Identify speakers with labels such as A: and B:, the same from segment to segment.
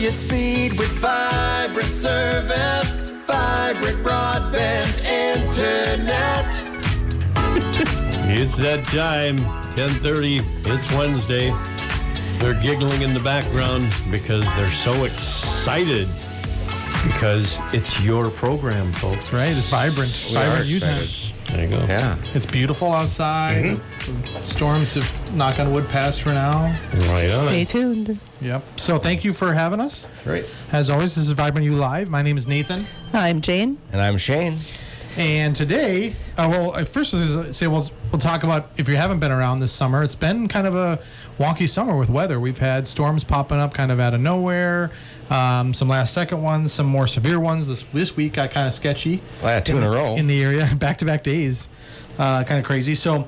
A: brilliant speed with vibrant service, vibrant broadband internet.
B: It's that time, 10:30. It's Wednesday. They're giggling in the background because they're so excited because it's your program, folks.
C: That's right. It's vibrant. Vibrant youth time.
B: There you go.
D: Yeah.
C: It's beautiful outside. The storms have, knock on wood, passed for now.
B: Right on.
E: Stay tuned.
C: Yep. So thank you for having us.
D: Great.
C: As always, this is Vibrant You Live. My name is Nathan.
E: I'm Jane.
D: And I'm Shane.
C: And today, first let's say we'll talk about, if you haven't been around this summer, it's been kind of a wonky summer with weather. We've had storms popping up kind of out of nowhere, some last second ones, some more severe ones. This week got kind of sketchy.
D: Well, yeah, two in a row.
C: In the area, back-to-back days. Kind of crazy. So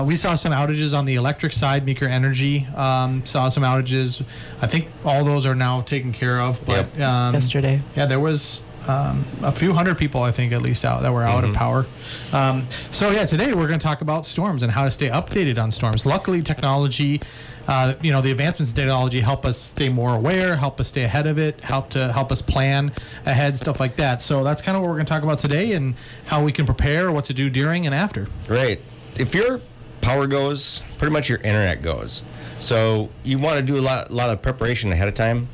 C: we saw some outages on the electric side. Meeker Energy saw some outages. I think all those are now taken care of. But
E: Yesterday.
C: Yeah, there was a few hundred people, I think, at least out that were out of power. Today we're going to talk about storms and how to stay updated on storms. Luckily, technology, the advancements in technology help us stay more aware, help us stay ahead of it, help us plan ahead, stuff like that. So that's kind of what we're going to talk about today and how we can prepare, what to do during and after.
D: Great. If your power goes, pretty much your internet goes. So you want to do a lot of preparation ahead of time.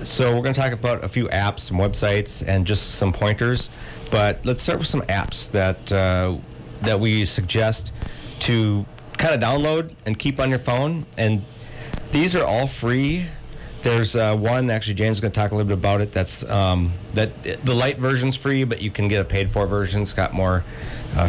D: So we're going to talk about a few apps, some websites, and just some pointers. But let's start with some apps that we suggest to kind of download and keep on your phone. And these are all free. There's one, actually, Jane's going to talk a little bit about it. That's the Lite version's free, but you can get a paid-for version. It's got more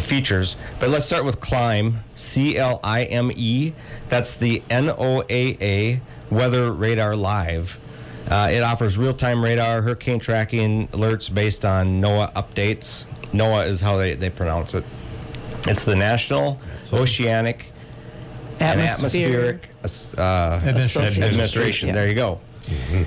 D: features. But let's start with Clime, C-L-I-M-E. That's the NOAA Weather Radar Live. It offers real-time radar, hurricane tracking alerts based on NOAA updates. NOAA is how they pronounce it. It's the National Oceanic and Atmospheric Administration.
E: Yeah.
D: There you go.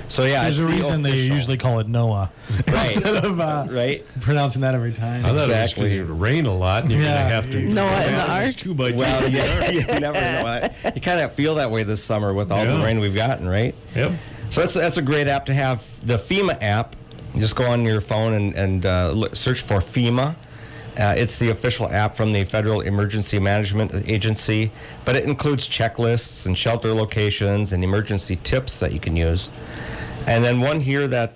D: So yeah,
C: there's a reason they usually call it NOAA instead of pronouncing that every time.
B: I thought it was because it would rain a lot and you're going to have to...
E: NOAA in the Ark?
B: 2x2.
D: Well, yeah, you never know. You kind of feel that way this summer with all the rain we've gotten, right?
B: Yep.
D: So that's a great app to have. The FEMA app, you just go on your phone and search for FEMA. It's the official app from the Federal Emergency Management Agency, but it includes checklists and shelter locations and emergency tips that you can use. And then one here that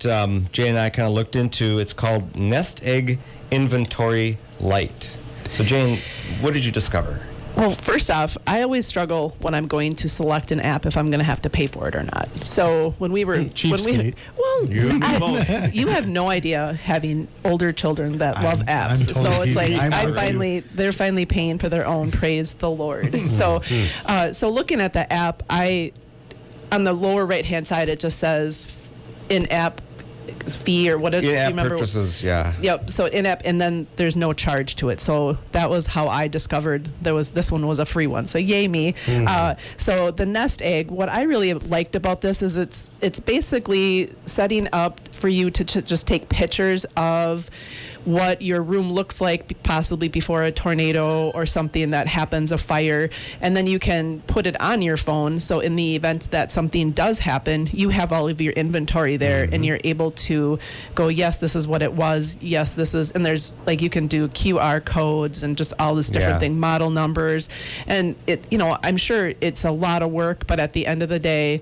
D: Jay and I kind of looked into, it's called Egg Inventory Lite. So Jane, what did you discover?
E: Well, first off, I always struggle when I'm going to select an app if I'm going to have to pay for it or not. So when we were...
C: Cheapskate.
E: You have no idea having older children that love apps.
C: I'm totally
E: so it's
C: like
E: they're finally paying for their own. Praise the Lord. So looking at the app, on the lower right hand side it just says in-app fee or what?
D: In-app purchases, yeah.
E: Yep. So in-app, and then there's no charge to it. So that was how I discovered this one was a free one. So yay me. So the Nest Egg, what I really liked about this is it's basically setting up for you to just take pictures of what your room looks like possibly before a tornado or something that happens, a fire, and then you can put it on your phone. So in the event that something does happen, you have all of your inventory there and you're able to go, yes, this is what it was. Yes, this is, and there's you can do QR codes and just all this different thing, model numbers. And I'm sure it's a lot of work, but at the end of the day,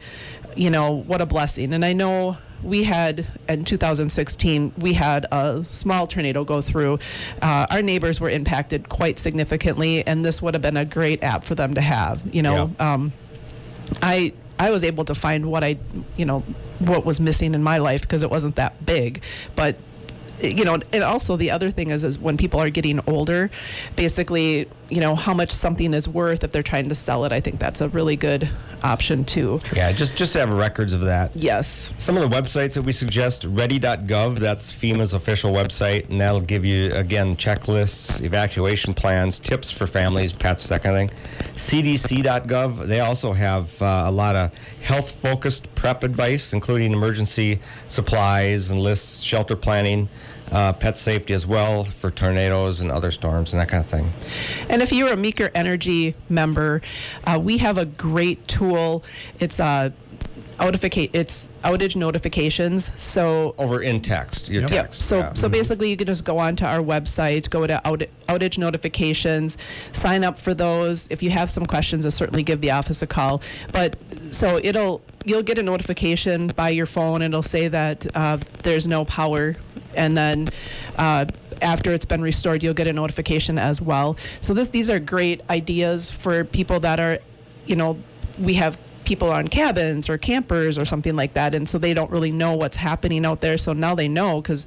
E: what a blessing. And I know we had, in 2016, we had a small tornado go through. Our neighbors were impacted quite significantly, and this would have been a great app for them to have. I was able to find what was missing in my life because it wasn't that big, but and also the other thing is when people are getting older, basically, how much something is worth if they're trying to sell it. I think that's a really good option too.
D: Yeah, just to have records of that.
E: Yes.
D: Some of the websites that we suggest, ready.gov, that's FEMA's official website, and that'll give you, again, checklists, evacuation plans, tips for families, pets, that kind of thing. CDC.gov, they also have a lot of health-focused prep advice, including emergency supplies and lists, shelter planning, pet safety as well for tornadoes and other storms and that kind of thing.
E: And if you're a Meeker Energy member, we have a great tool. It's it's outage notifications. So
D: Over in text, your
C: Yep.
D: text.
E: So
D: yeah.
E: so basically, you can just go onto our website, go to outage notifications, sign up for those. If you have some questions, certainly give the office a call. But so you'll get a notification by your phone. It'll say that there's no power, and then after it's been restored, you'll get a notification as well. So these are great ideas for people that are, we have people on cabins or campers or something like that, and so they don't really know what's happening out there. So now they know because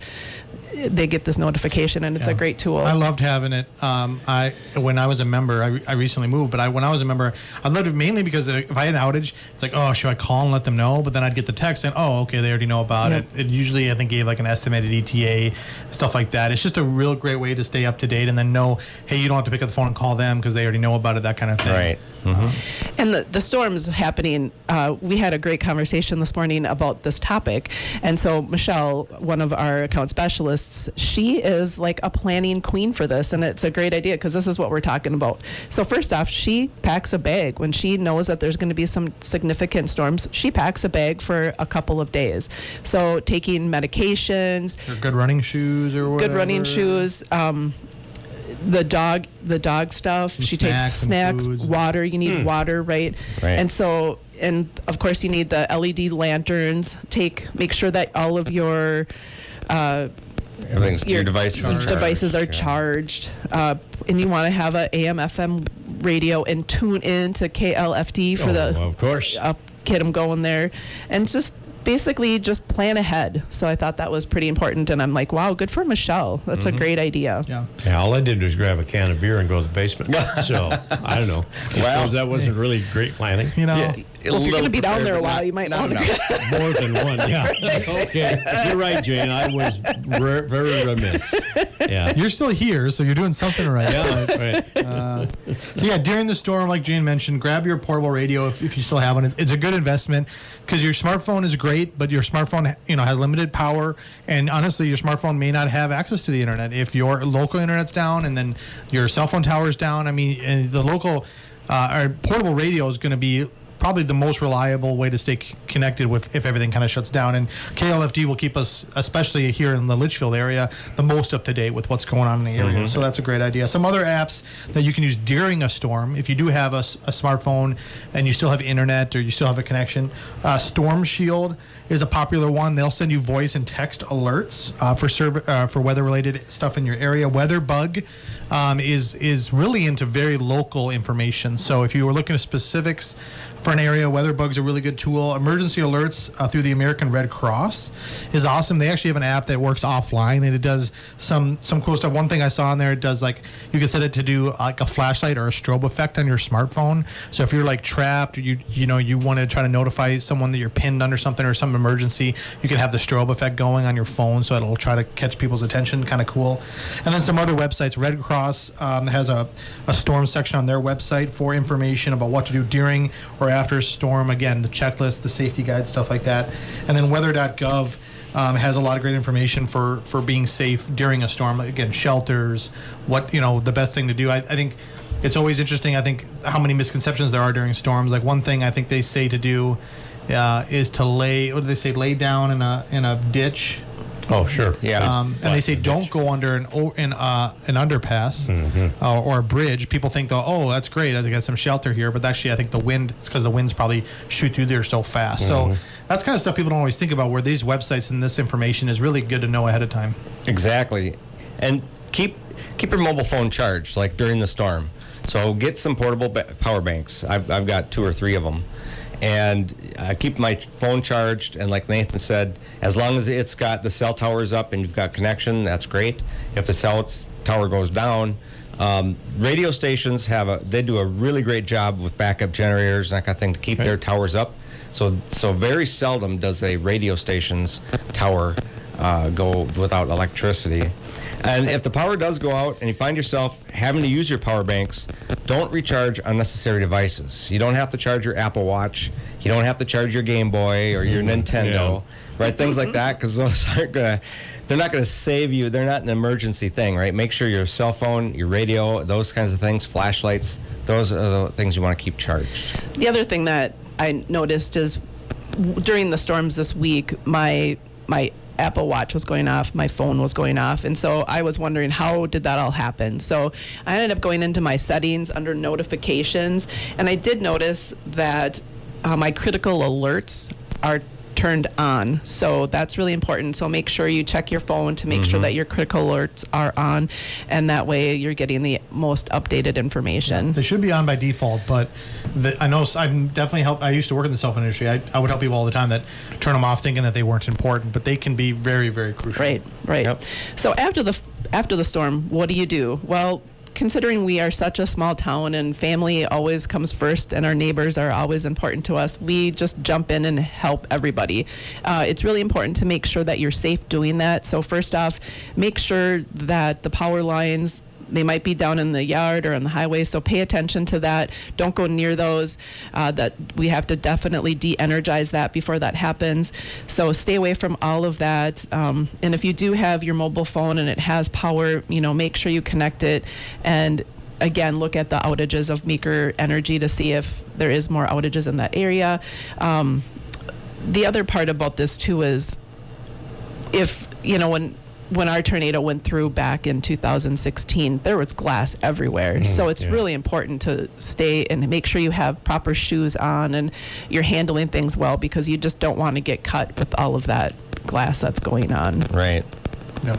E: they get this notification, and it's a great tool.
C: I loved having it. When I was a member, I recently moved, but when I was a member, I loved it mainly because if I had an outage, it's like, oh, should I call and let them know? But then I'd get the text saying, oh, okay, they already know about it. It usually, I think, gave like an estimated ETA, stuff like that. It's just a real great way to stay up to date and then know, hey, you don't have to pick up the phone and call them because they already know about it, that kind of thing.
D: Right. Mm-hmm.
E: And the storms happening, we had a great conversation this morning about this topic. And so Michelle, one of our account specialists, she is like a planning queen for this. And it's a great idea because this is what we're talking about. So first off, she packs a bag. When she knows that there's going to be some significant storms, she packs a bag for a couple of days. So taking medications.
C: Or good running shoes or whatever.
E: Good running shoes. The dog stuff. She takes snacks, water. You need water, right? And so, and of course, you need the LED lanterns. Make sure that all of your
D: Your devices
E: are charged, and you want to have a AM/FM radio and tune in to KLFD for
B: of course,
E: get them going there, and just basically just plan ahead. So I thought that was pretty important, and I'm like, wow, good for Michelle. That's a great idea.
C: Yeah.
B: all I did was grab a can of beer and go to the basement. So I don't know. Well, that wasn't really great planning.
E: Well, if you're going to be down there a while, you might want to.
B: More than one, yeah. Okay, you're right, Jane. I was very remiss. Yeah,
C: You're still here, so you're doing something right.
B: right.
C: So yeah, during the storm, like Jane mentioned, grab your portable radio if you still have one. It's a good investment because your smartphone is great, but your smartphone has limited power, and honestly, your smartphone may not have access to the internet if your local internet's down and then your cell phone tower's down. I mean, and the local our portable radio is going to be probably the most reliable way to stay connected with if everything kind of shuts down. And KLFD will keep us, especially here in the Litchfield area, the most up to date with what's going on in the area. So that's a great idea. Some other apps that you can use during a storm, if you do have a smartphone and you still have internet or you still have a connection, Storm Shield is a popular one. They'll send you voice and text alerts for weather-related stuff in your area. WeatherBug is really into very local information. So if you were looking at specifics for an area, WeatherBug's a really good tool. Emergency alerts through the American Red Cross is awesome. They actually have an app that works offline, and it does some cool stuff. One thing I saw on there, it does like you can set it to do like a flashlight or a strobe effect on your smartphone. So if you're like trapped, you want to try to notify someone that you're pinned under something or some emergency, you can have the strobe effect going on your phone, so it'll try to catch people's attention. Kind of cool. And then some other websites. Red Cross has a storm section on their website for information about what to do during or after a storm. Again, the checklist, the safety guide, stuff like that. And then weather.gov has a lot of great information for being safe during a storm. Again, shelters, what the best thing to do. I think it's always interesting. I think how many misconceptions there are during storms. Like one thing I think they say to do is to lay down in a ditch.
B: Oh, sure.
D: Yeah.
C: And they say don't go under an underpass or a bridge. People think, oh, that's great, I got some shelter here. But actually, I think it's because the winds probably shoot through there so fast. So that's kind of stuff people don't always think about, where these websites and this information is really good to know ahead of time.
D: Exactly. And keep your mobile phone charged, like during the storm. So get some portable power banks. I've got 2 or 3 of them. And I keep my phone charged, and like Nathan said, as long as it's got the cell towers up and you've got connection, that's great. If the cell tower goes down, radio stations they do a really great job with backup generators and that kind of thing to keep their towers up. So very seldom does a radio station's tower go without electricity. And if the power does go out and you find yourself having to use your power banks, don't recharge unnecessary devices. You don't have to charge your Apple Watch. You don't have to charge your Game Boy or your Nintendo, right? Things like that, because those they're not going to save you. They're not an emergency thing, right? Make sure your cell phone, your radio, those kinds of things, flashlights, those are the things you want to keep charged.
E: The other thing that I noticed is during the storms this week, my Apple Watch was going off, my phone was going off, and so I was wondering how did that all happen. So I ended up going into my settings under notifications, and I did notice that my critical alerts are turned on. So that's really important. So make sure you check your phone to make sure that your critical alerts are on, and that way you're getting the most updated information.
C: They should be on by default, but I know I'm definitely I used to work in the cell phone industry. I would help people all the time that turn them off thinking that they weren't important, but they can be very, very crucial.
E: Right.
D: Yep.
E: So after the storm, what do? Well, considering we are such a small town and family always comes first and our neighbors are always important to us, we just jump in and help everybody. It's really important to make sure that you're safe doing that. So first off, make sure that the power lines, they might be down in the yard or on the highway, so pay attention to that. Don't go near those. That we have to definitely de-energize that before that happens. So stay away from all of that. And if you do have your mobile phone and it has power, make sure you connect it. And again, look at the outages of Meeker Energy to see if there is more outages in that area. The other part about this too is if, when our tornado went through back in 2016, there was glass everywhere. So it's really important to stay and make sure you have proper shoes on and you're handling things well, because you just don't want to get cut with all of that glass that's going on.
D: Right.
C: Yep.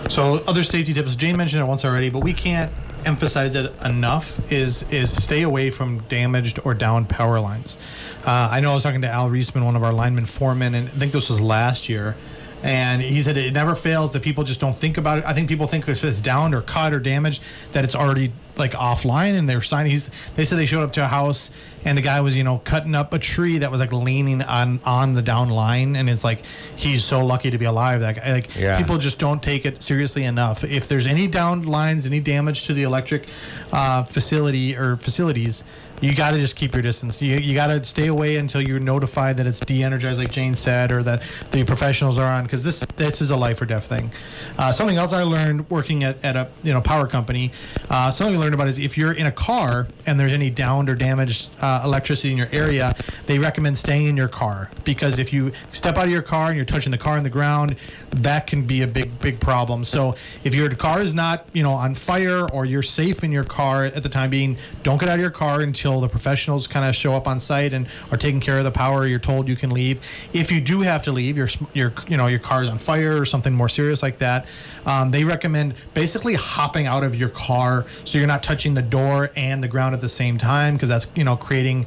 C: So other safety tips, Jane mentioned it once already, but we can't emphasize it enough, is stay away from damaged or downed power lines. I know I was talking to Al Reisman, one of our lineman foremen, and I think this was last year. And he said it never fails that people just don't think about it. I think people think if it's downed or cut or damaged that it's already like offline, and they're signing. They said they showed up to a house and the guy was cutting up a tree that was like leaning on the down line, and it's like he's so lucky to be alive. That guy, people just don't take it seriously enough. If there's any downed lines, any damage to the electric facility or facilities, you got to just keep your distance. You got to stay away until you're notified that it's de-energized, like Jane said, or that the professionals are on, because this is a life or death thing. Something else I learned working at a power company, something I learned about is if you're in a car and there's any downed or damaged electricity in your area, they recommend staying in your car, because if you step out of your car and you're touching the car on the ground, that can be a big problem. So if your car is not on fire, or you're safe in your car at the time being, don't get out of your car until the professionals kind of show up on site and are taking care of the power. You're told you can leave. If you do have to leave, your car is on fire or something more serious like that, they recommend basically hopping out of your car so you're not touching the door and the ground at the same time, because that's creating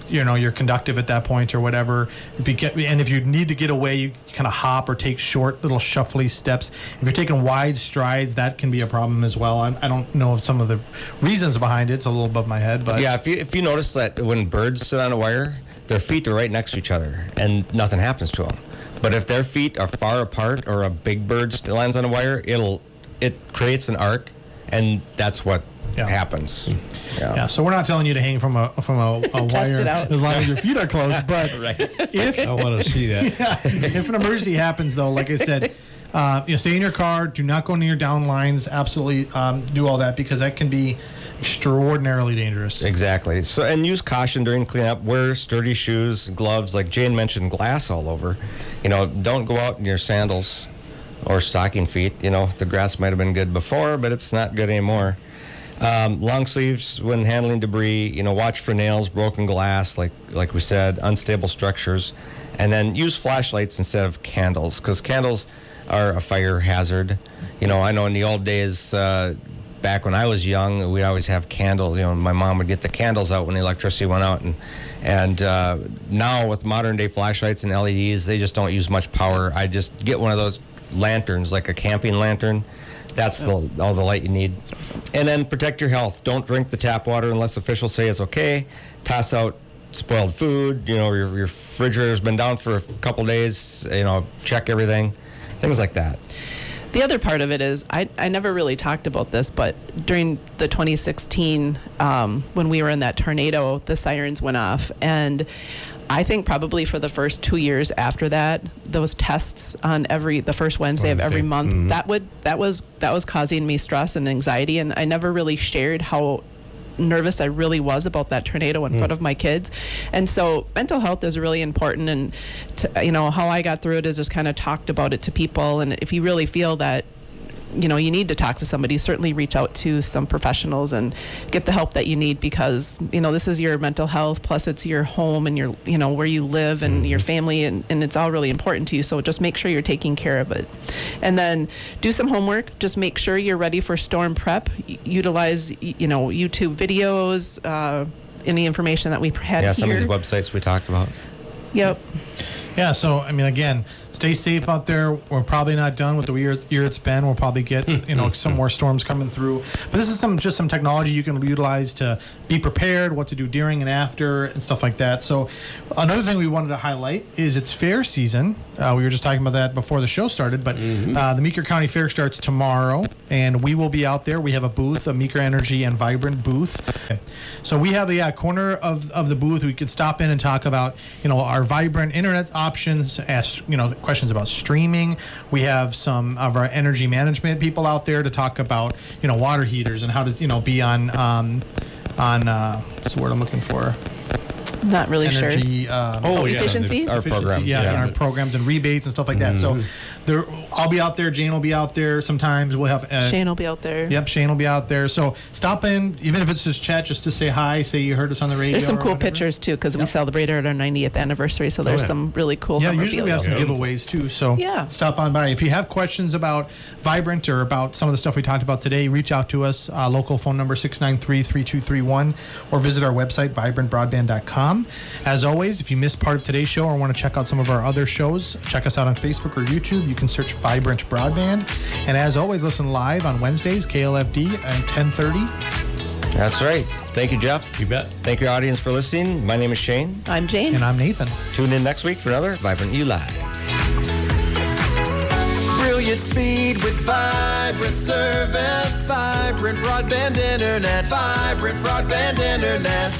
C: you're conductive at that point or whatever. And if you need to get away, you kind of hop or take short little shuffly steps. If you're taking wide strides, that can be a problem as well. I don't know some of the reasons behind it. It's a little above my head, but
D: yeah, if you notice that when birds sit on a wire, their feet are right next to each other and nothing happens to them. But if their feet are far apart, or a big bird lands on a wire, it creates an arc, and that's what happens.
C: Yeah. So we're not telling you to hang from a
E: Test it
C: wire
E: out.
C: as long as your feet are closed, but if
B: I want to see that.
C: if an emergency happens, though, like I said, stay in your car. Do not go near down lines. Absolutely, do all that, because that can be extraordinarily dangerous.
D: Exactly. So, and use caution during cleanup. Wear sturdy shoes, gloves. Like Jane mentioned, glass all over. Don't go out in your sandals or stocking feet. The grass might have been good before, but it's not good anymore. Long sleeves when handling debris. Watch for nails, broken glass, like we said, unstable structures, and then use flashlights instead of candles, because candles are a fire hazard. I know in the old days, back when I was young, we'd always have candles. My mom would get the candles out when the electricity went out, and now with modern day flashlights and LEDs, they just don't use much power. I just get one of those lanterns, like a camping lantern. That's all the light you need. And then protect your health. Don't drink the tap water unless officials say it's okay. Toss out spoiled food. Your refrigerator's been down for a couple days. Check everything. Things like that.
E: The other part of it is, I never really talked about this, but during the 2016, when we were in that tornado, the sirens went off. And I think probably for the first 2 years after that, those tests on the first Wednesday of every month, that was causing me stress and anxiety. And I never really shared how nervous I really was about that tornado in front of my kids. And so mental health is really important. And how I got through it is just kind of talked about it to people. And if you really feel that you need to talk to somebody, certainly reach out to some professionals and get the help that you need, because this is your mental health, plus it's your home and your where you live and your family, and it's all really important to you. So just make sure you're taking care of it, and then do some homework. Just make sure you're ready for storm prep. Utilize YouTube videos, any information that we had here.
D: Some of the websites we talked about.
E: Yep.
C: Yeah, so again, stay safe out there. We're probably not done with the year it's been. We'll probably get some more storms coming through. But this is just some technology you can utilize to be prepared, what to do during and after, and stuff like that. So another thing we wanted to highlight is it's fair season. We were just talking about that before the show started, but the Meeker County Fair starts tomorrow, and we will be out there. We have a booth, a Meeker Energy and Vibrant booth. So we have the corner of the booth. We could stop in and talk about our Vibrant internet options, ask questions about streaming. We have some of our energy management people out there to talk about water heaters and how to be on what's the word I'm looking for?
E: Not really
C: energy,
E: sure. Efficiency?
D: Our programs.
C: Yeah, our programs and rebates and stuff like that. So I'll be out there. Jane will be out there sometimes. We'll have
E: Shane will be out there.
C: Yep, Shane will be out there. So stop in, even if it's just chat, just to say hi, say you heard us on the radio.
E: There's some cool pictures too, because we celebrated our 90th anniversary. So there's some really cool.
C: Yeah, usually we have some giveaways too. So stop on by. If you have questions about Vibrant or about some of the stuff we talked about today, reach out to us. Local phone number 693-3231, or visit our website vibrantbroadband.com. As always, if you missed part of today's show or want to check out some of our other shows, check us out on Facebook or YouTube. You can search Vibrant Broadband. And as always, listen live on Wednesdays, KLFD at 10:30.
D: That's right. Thank you, Jeff.
B: You bet.
D: Thank you, audience, for listening. My name is Shane.
E: I'm Jane.
C: And I'm Nathan.
D: Tune in next week for another Vibrant U Live.
A: Brilliant speed with vibrant service. Vibrant broadband internet. Vibrant broadband internet.